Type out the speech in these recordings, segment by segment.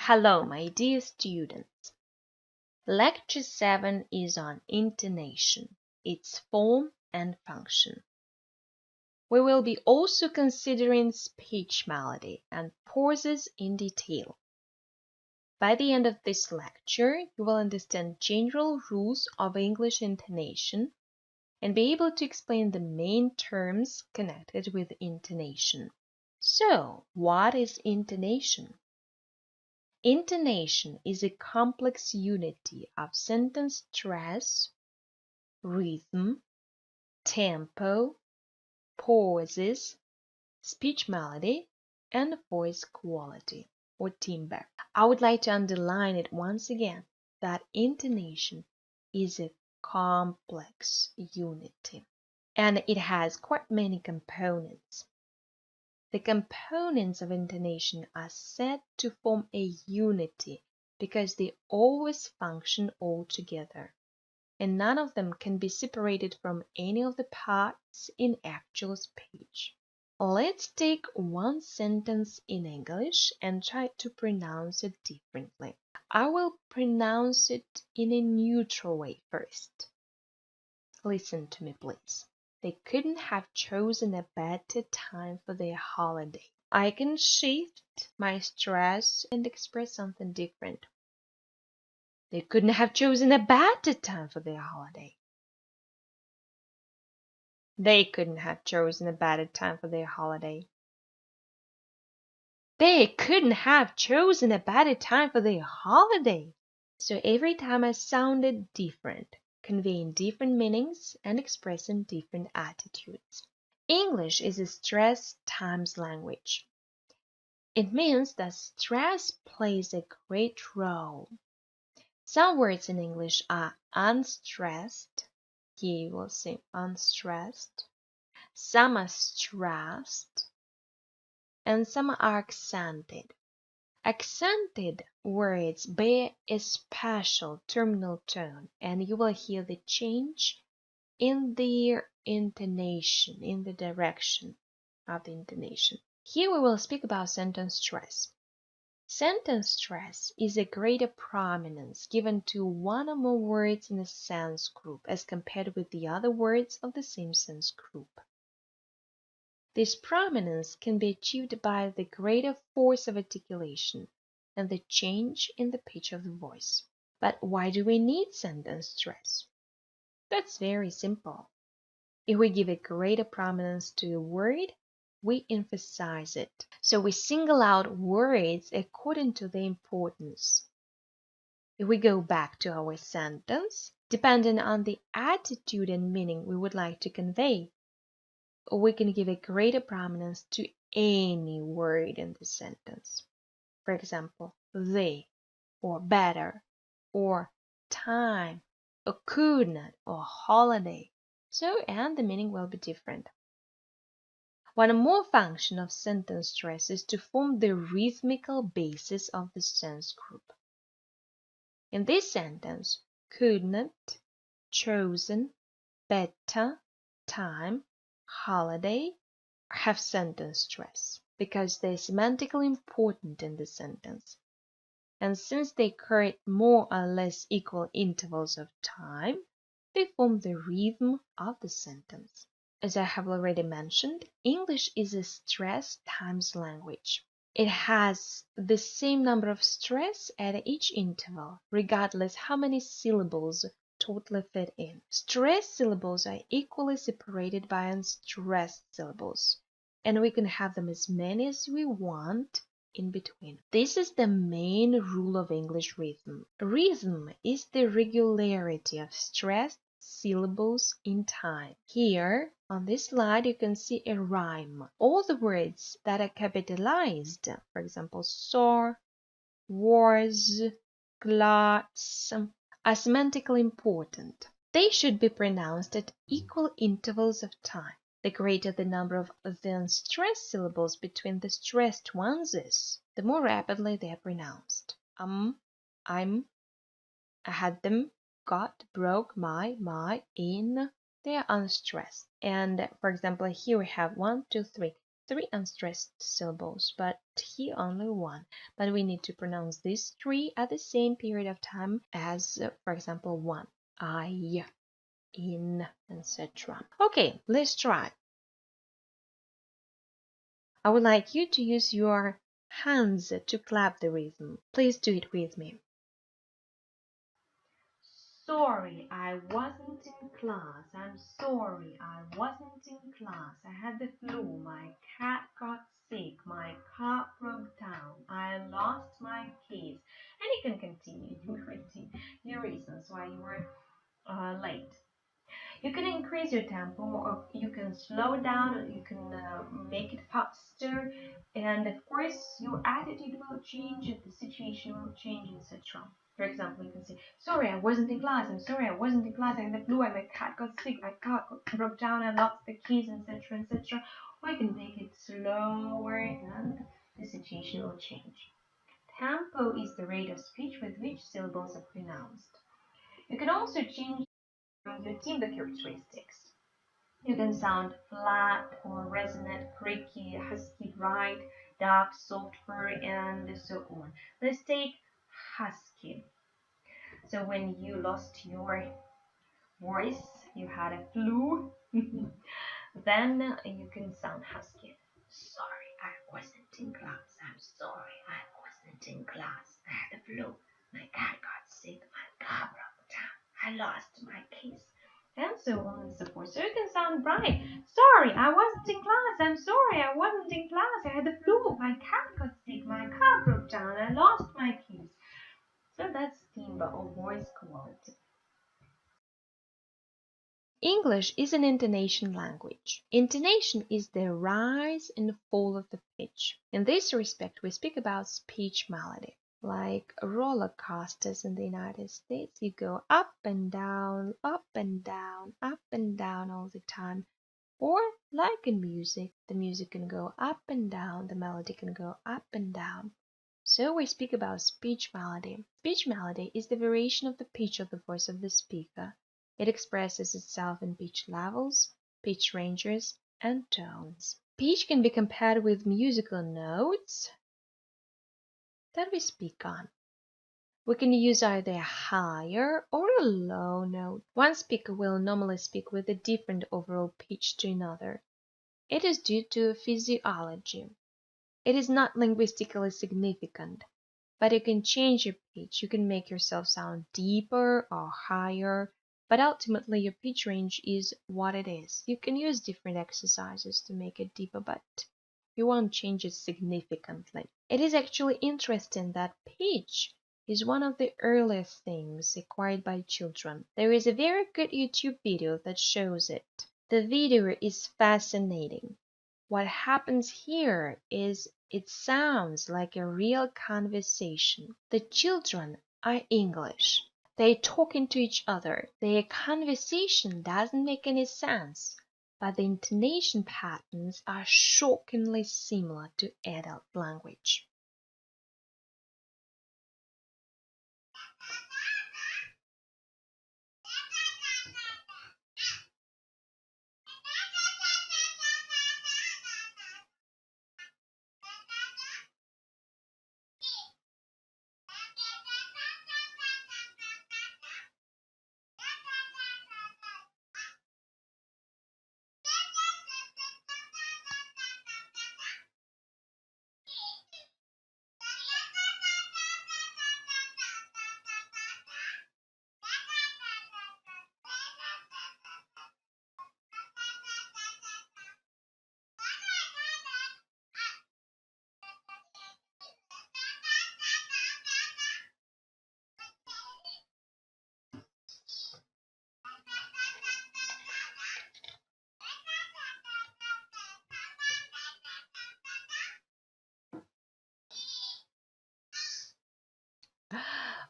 Hello, my dear students. Lecture 7 is on intonation, its form and function. We will be also considering speech melody and pauses in detail. By the end of this lecture, you will understand general rules of English intonation and be able to explain the main terms connected with intonation. So, what is intonation? Intonation is a complex unity of sentence stress, rhythm, tempo, pauses, speech melody, and voice quality or timbre. I would like to underline it once again that intonation is a complex unity and it has quite many components. The components of intonation are said to form a unity because they always function all together, and none of them can be separated from any of the parts in actual speech. Let's take one sentence in English and try to pronounce it differently. I will pronounce it in a neutral way first. Listen to me, please. They couldn't have chosen a better time for their holiday. I can shift my stress and express something different. They couldn't have chosen a better time for their holiday. They couldn't have chosen a better time for their holiday. They couldn't have chosen a better time for their holiday. So every time I sounded different, conveying different meanings and expressing different attitudes. English is a stress times language. It means that stress plays a great role. Some words in English are unstressed. Here you will see unstressed. Some are stressed. And some are accented. Accented words bear a special terminal tone, and you will hear the change in their intonation, in the direction of the intonation. Here we will speak about sentence stress. Sentence stress is a greater prominence given to one or more words in a sense group as compared with the other words of the same sense group. This prominence can be achieved by the greater force of articulation and the change in the pitch of the voice. But why do we need sentence stress? That's very simple. If we give a greater prominence to a word, we emphasize it. So we single out words according to their importance. If we go back to our sentence, depending on the attitude and meaning we would like to convey, we can give a greater prominence to any word in the sentence. For example, they, or better, or time, or could not, or holiday. So, and the meaning will be different. One more function of sentence stress is to form the rhythmical basis of the sense group. In this sentence, could not, chosen, better, time, holiday have sentence stress because they're semantically important in the sentence. And since they occur at more or less equal intervals of time, they form the rhythm of the sentence. As I have already mentioned, English is a stress times language. It has the same number of stress at each interval, regardless how many syllables totally fit in. Stressed syllables are equally separated by unstressed syllables, and we can have them as many as we want in between. This is the main rule of English rhythm. Rhythm is the regularity of stressed syllables in time. Here on this slide you can see a rhyme. All the words that are capitalized, for example, saw, was, glass, are semantically important. They should be pronounced at equal intervals of time. The greater the number of the unstressed syllables between the stressed ones is, the more rapidly they are pronounced. I'm, I had them, got, broke, my, in, they are unstressed. And for example, here we have 1, 2, 3. 3 unstressed syllables, but here only 1. But we need to pronounce these 3 at the same period of time as, for example, 1. I, in, etc. Okay, let's try. I would like you to use your hands to clap the rhythm. Please do it with me. Sorry, I wasn't in class. I'm sorry, I wasn't in class. I had the flu. My cat got sick. My car broke down. I lost my keys. And you can continue enumerating your reasons why you were late. You can increase your tempo, or you can slow down, or you can make it faster, and of course your attitude will change, the situation will change, etc. For example, you can say, sorry, I wasn't in class. I'm sorry, I wasn't in class. I had the flu. My cat got sick. My car broke down. I lost the keys, etc., etc. Or you can make it slower, and the situation will change. Tempo is the rate of speech with which syllables are pronounced. You can also change your timbre characteristics. You can sound flat or resonant, creaky, husky, bright, dark, soft, furry, and so on. Let's take husky. So when you lost your voice, you had a flu, then you can sound husky. Sorry, I wasn't in class. I'm sorry, I wasn't in class. I had the flu. My cat got sick. My car broke down. I lost my keys. And so on and so forth. So you can sound bright. Sorry, I wasn't in class. I'm sorry, I wasn't in class. I had the flu. My cat got sick. My car broke down. I lost my keys. So that's timbre or voice quality. English is an intonation language. Intonation is the rise and fall of the pitch. In this respect, we speak about speech melody. Like roller coasters in the United States, you go up and down, up and down, up and down all the time. Or like in music, the music can go up and down, the melody can go up and down. So we speak about speech melody. Speech melody is the variation of the pitch of the voice of the speaker. It expresses itself in pitch levels, pitch ranges, and tones. Pitch can be compared with musical notes that we speak on. We can use either a higher or a low note. One speaker will normally speak with a different overall pitch to another. It is due to physiology. It is not linguistically significant, but you can change your pitch. You can make yourself sound deeper or higher, but ultimately your pitch range is what it is. You can use different exercises to make it deeper, but you won't change it significantly. It is actually interesting that pitch is one of the earliest things acquired by children. There is a very good YouTube video that shows it. The video is fascinating. What happens here is it sounds like a real conversation. The children are English. They're talking to each other. Their conversation doesn't make any sense, but the intonation patterns are shockingly similar to adult language.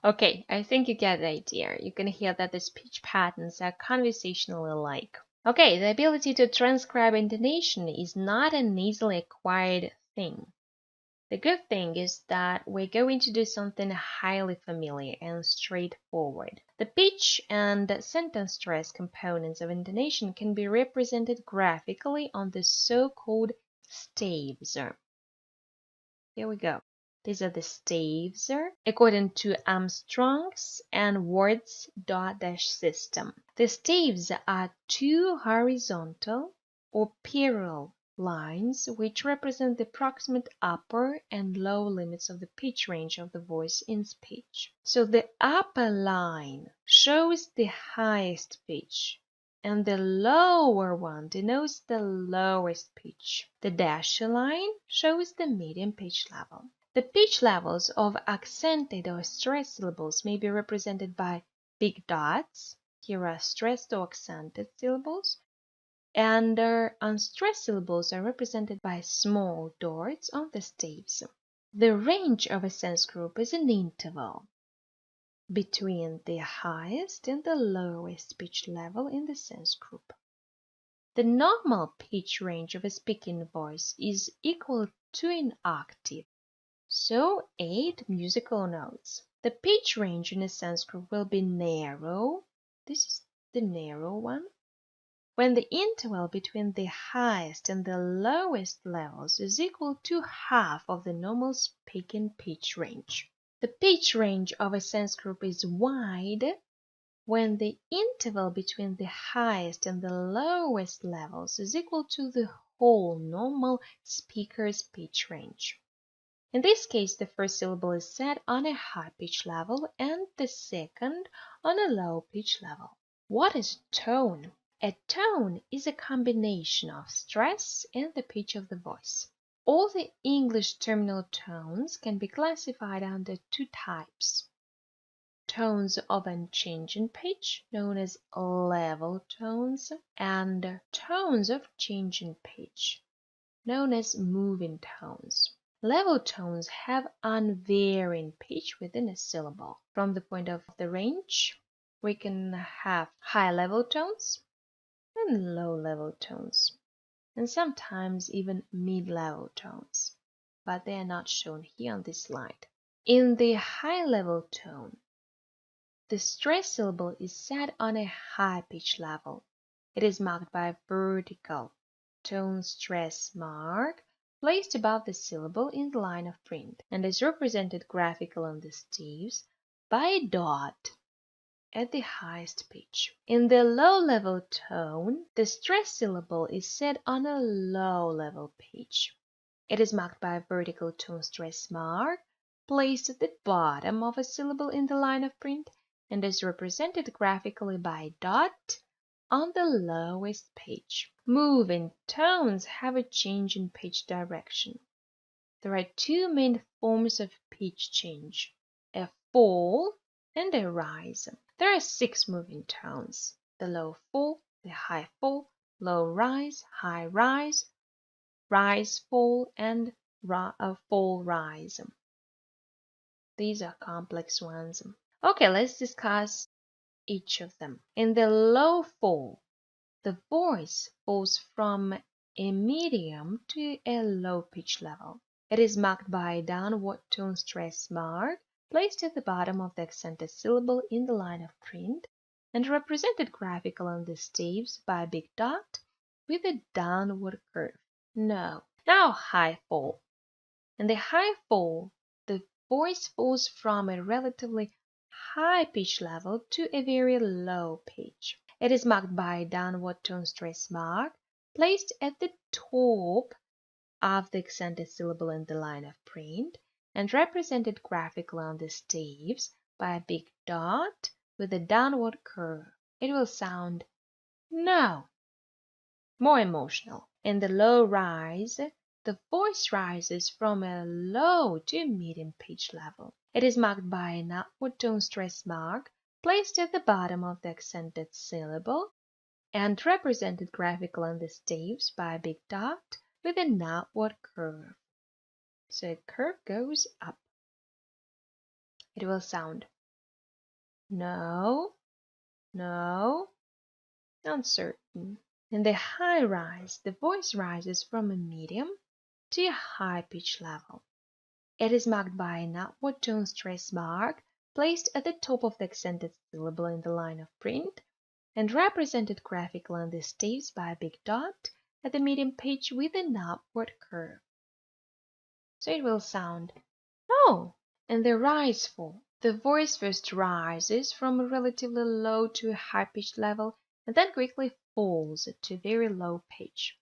Okay, I think you get the idea. You can hear that the speech patterns are conversationally alike. Okay, the ability to transcribe intonation is not an easily acquired thing. The good thing is that we're going to do something highly familiar and straightforward. The pitch and sentence stress components of intonation can be represented graphically on the so-called staves. Here we go. These are the staves according to Armstrong's and Ward's dot-dash system. The staves are two horizontal or parallel lines which represent the approximate upper and lower limits of the pitch range of the voice in speech. So the upper line shows the highest pitch, and the lower one denotes the lowest pitch. The dashed line shows the medium pitch level. The pitch levels of accented or stressed syllables may be represented by big dots. Here are stressed or accented syllables, and unstressed syllables are represented by small dots on the staves. The range of a sense group is an interval between the highest and the lowest pitch level in the sense group. The normal pitch range of a speaking voice is equal to an octave, so 8 musical notes. The pitch range in a sense group will be narrow. This is the narrow one, when the interval between the highest and the lowest levels is equal to half of the normal speaking pitch range. The pitch range of a sense group is wide when the interval between the highest and the lowest levels is equal to the whole normal speaker's pitch range. In this case, the first syllable is set on a high pitch level and the second on a low pitch level. What is tone? A tone is a combination of stress and the pitch of the voice. All the English terminal tones can be classified under 2 types. Tones of unchanging pitch, known as level tones, and tones of changing pitch, known as moving tones. Level tones have unvarying pitch within a syllable. From the point of the range, we can have high level tones and low level tones, and sometimes even mid-level tones, but they are not shown here on this slide. In the high level tone, the stress syllable is set on a high pitch level. It is marked by a vertical tone stress mark placed above the syllable in the line of print, and is represented graphically on the staves by a dot at the highest pitch. In the low level tone, the stress syllable is set on a low level pitch. It is marked by a vertical tone stress mark placed at the bottom of a syllable in the line of print, and is represented graphically by a dot on the lowest pitch. Moving tones have a change in pitch direction. There are 2 main forms of pitch change, a fall and a rise. There are 6 moving tones: the low fall, the high fall, low rise, high rise, rise fall, and fall rise. These are complex ones. Okay, let's discuss each of them. In the low fall, the voice falls from a medium to a low pitch level. It is marked by a downward tone stress mark placed at the bottom of the accented syllable in the line of print, and represented graphically on the staves by a big dot with a downward curve. Now high fall. In the high fall, the voice falls from a relatively high pitch level to a very low pitch. It is marked by a downward tone stress mark placed at the top of the accented syllable in the line of print, and represented graphically on the staves by a big dot with a downward curve. It will sound no. More emotional. In the low rise, the voice rises from a low to medium pitch level. It is marked by an upward tone stress mark placed at the bottom of the accented syllable, and represented graphically on the staves by a big dot with an outward curve. So a curve goes up. It will sound no, no, uncertain. In the high rise, the voice rises from a medium to a high pitch level. It is marked by an upward tone stress mark placed at the top of the accented syllable in the line of print, and represented graphically on the staves by a big dot at the medium pitch with an upward curve. So it will sound no. In the rise fall, the voice first rises from a relatively low to a high-pitched level and then quickly falls to a very low pitch.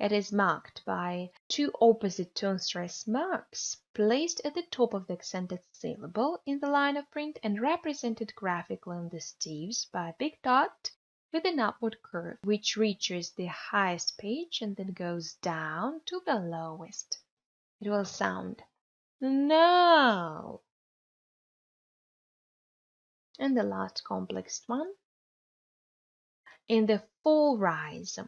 It is marked by two opposite tone stress marks placed at the top of the accented syllable in the line of print and represented graphically on the staves by a big dot with an upward curve, which reaches the highest pitch and then goes down to the lowest. It will sound no. And the last complex one. In the fall rise,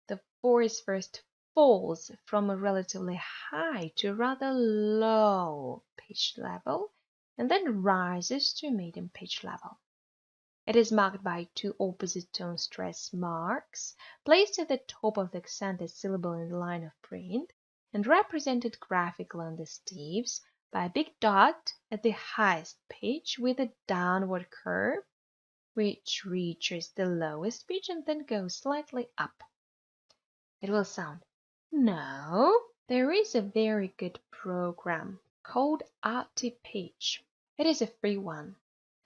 the voice first falls from a relatively high to a rather low pitch level and then rises to a medium pitch level. It is marked by two opposite tone stress marks placed at the top of the accented syllable in the line of print and represented graphically on the staves by a big dot at the highest pitch with a downward curve, which reaches the lowest pitch and then goes slightly up. It will sound no. There is a very good program called Arti-Pitch. It is a free one.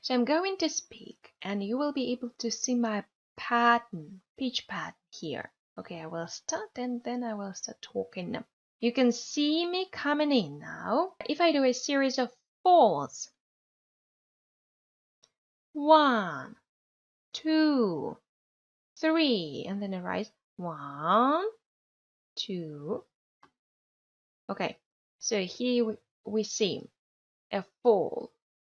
So I'm going to speak and you will be able to see my pattern, pitch pattern here. Okay, I will start and then I will start talking. You can see me coming in now. If I do a series of falls, 1, 2, 3, and then I rise 1, 2. Okay, so here we see a fall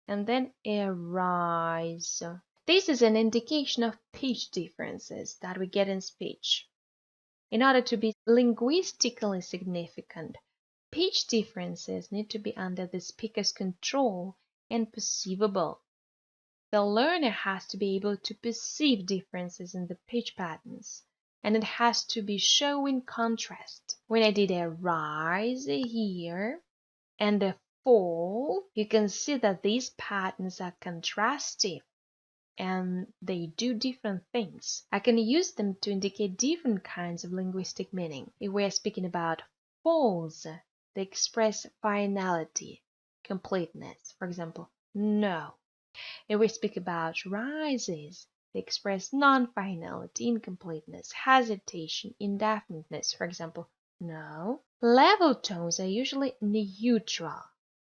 and then a rise. This is an indication of pitch differences that we get in speech. In order to be linguistically significant, pitch differences need to be under the speaker's control and perceivable. The learner has to be able to perceive differences in the pitch patterns, and it has to be showing contrast. When I did a rise here and a fall, you can see that these patterns are contrastive and they do different things. I can use them to indicate different kinds of linguistic meaning. If we are speaking about falls, they express finality, completeness. For example, no. If we speak about rises, they express non-finality, incompleteness, hesitation, indefiniteness. For example, no. Level tones are usually neutral.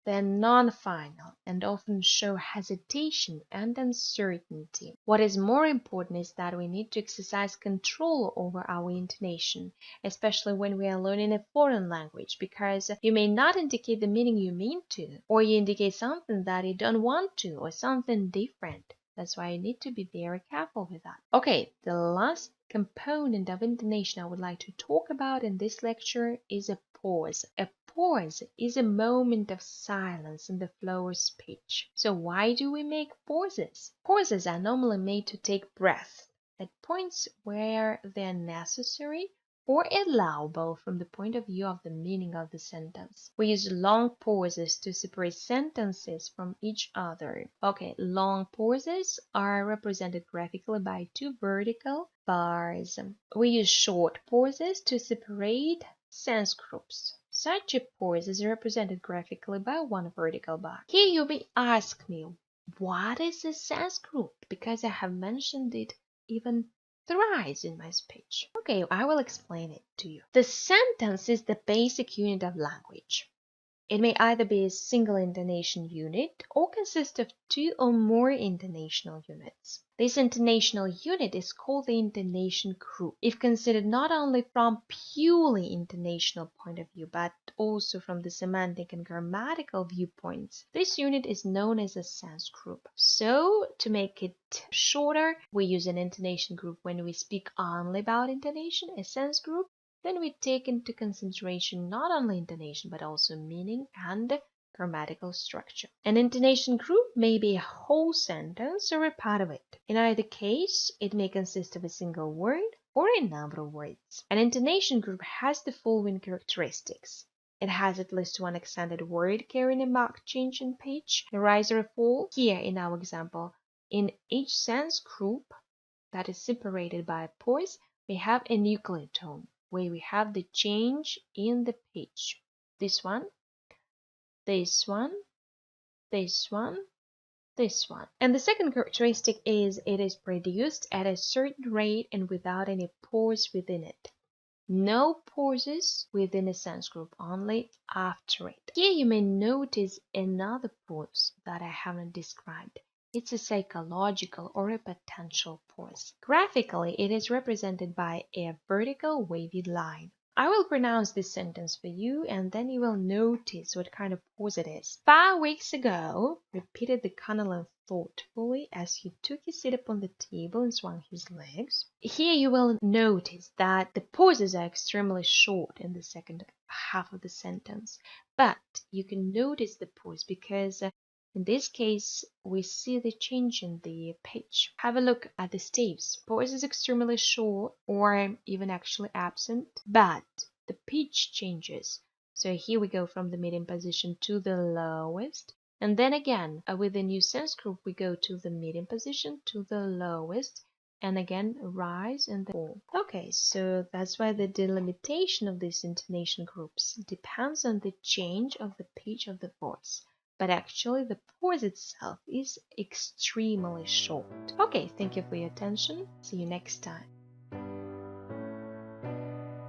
They're non-final and often show hesitation and uncertainty. What is more important is that we need to exercise control over our intonation, especially when we are learning a foreign language, because you may not indicate the meaning you mean to, or you indicate something that you don't want to, or something different. That's why you need to be very careful with that. Okay, the last component of intonation I would like to talk about in this lecture is a pause. A pause is a moment of silence in the flow of speech. So why do we make pauses? Pauses are normally made to take breath at points where they're necessary or allowable from the point of view of the meaning of the sentence. We use long pauses to separate sentences from each other. Okay, long pauses are represented graphically by two vertical bars. We use short pauses to separate sense groups. Such a pause is represented graphically by one vertical bar. Here you may ask me, what is a sense group? Because I have mentioned it even thrice in my speech. Okay, I will explain it to you. The sentence is the basic unit of language. It may either be a single intonation unit or consist of two or more intonational units. This intonational unit is called the intonation group. If considered not only from purely intonational point of view, but also from the semantic and grammatical viewpoints, this unit is known as a sense group. So, to make it shorter, we use an intonation group when we speak only about intonation, a sense group. Then we take into consideration not only intonation but also meaning and grammatical structure. An intonation group may be a whole sentence or a part of it. In either case, it may consist of a single word or a number of words. An intonation group has the following characteristics. It has at least one accented word carrying a marked change in pitch, a rise or a fall. Here in our example, in each sense group that is separated by a pause, we have a nuclear tone. where we have the change in the pitch. This one, this one, this one, this one. And the second characteristic is it is produced at a certain rate and without any pause within it. No pauses within a sense group, only after it. Here you may notice another pause that I haven't described. It's a psychological or a potential pause. Graphically, it is represented by a vertical wavy line. I will pronounce this sentence for you and then you will notice what kind of pause it is. 5 weeks ago, repeated the colonel thoughtfully as he took his seat upon the table and swung his legs. Here you will notice that the pauses are extremely short in the second half of the sentence, but you can notice the pause because in this case, we see the change in the pitch. Have a look at the staves. Pause is extremely short or even actually absent, but the pitch changes. So here we go from the medium position to the lowest. And then again, with the new sense group, we go to the medium position to the lowest. And again, rise and then fall. Okay, so that's why the delimitation of these intonation groups depends on the change of the pitch of the voice. But actually the pause itself is extremely short. Okay, thank you for your attention. See you next time.